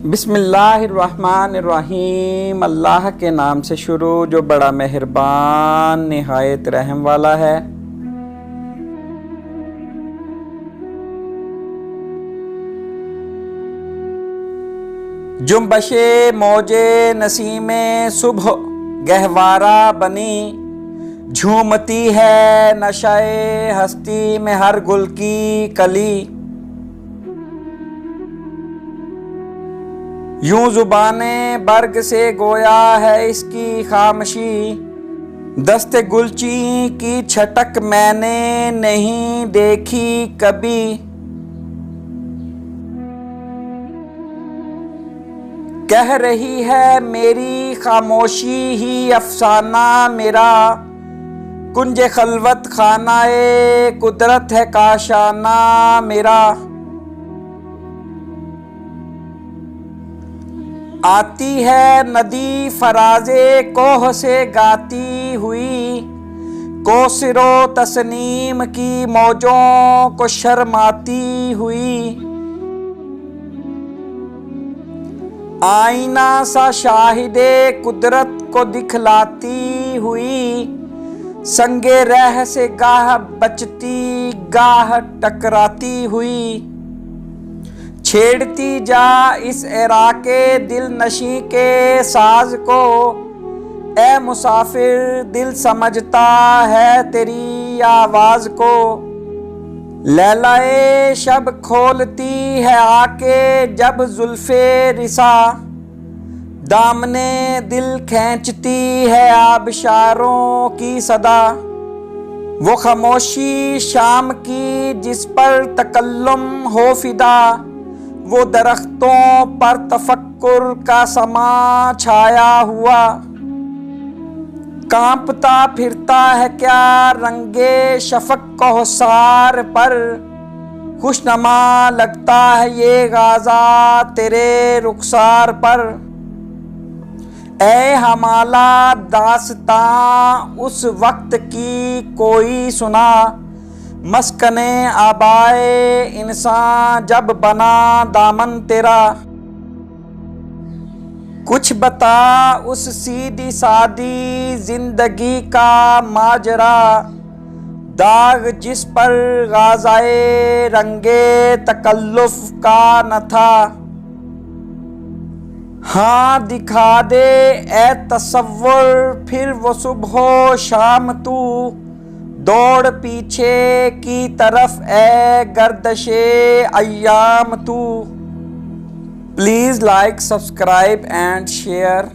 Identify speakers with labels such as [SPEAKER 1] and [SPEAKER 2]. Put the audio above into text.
[SPEAKER 1] बिस्मिल्लाहिर्रहमानिर्रहीम। अल्लाह के नाम से शुरू जो बड़ा मेहरबान निहायत रहम वाला है। जुम्बशे मौजे नसीमे सुबह गहवारा बनी, झूमती है नशाए हस्ती में हर गुल की कली। यूं जुबाने बर्ग से गोया है इसकी खामशी, दस्ते गुलची की छटक मैंने नहीं देखी कभी। कह रही है मेरी खामोशी ही अफसाना मेरा, कुंजे खलवत खानाए कुदरत है काशाना मेरा। आती है नदी फराजे कोह से गाती हुई, कोसरो तस्नीम की मौजों को शर्माती हुई। आईना सा शाहिदे कुदरत को दिखलाती हुई, संगे रह से गाह बचती गाह टकराती हुई। छेड़ती जा इस इराके दिल नशी के साज को, ए मुसाफिर दिल समझता है तेरी आवाज को। लैलाए शब खोलती है आके जब जुल्फे रिसा, दामने दिल खींचती है आबशारों की सदा। वो खामोशी शाम की जिस पर तकल्लुम हो फिदा, वो दरख्तों पर तफक्कुर का समा छाया हुआ। कांपता फिरता है क्या रंगे शफक कोहसार पर, खुशनमा लगता है ये गाजा तेरे रुखसार पर। ए हमाला दास्तां उस वक्त की कोई सुना, मस्कने आबाए इंसान जब बना दामन तेरा। कुछ बता उस सीधी सादी जिंदगी का माजरा, दाग जिस पर गाज़ाए रंगे तकल्लुफ का न था। हाँ दिखा दे ए तसव्वुर फिर वो सुबह शाम तू, दौड़ पीछे की तरफ ए गर्दशे अय्याम तू। Please like subscribe and share.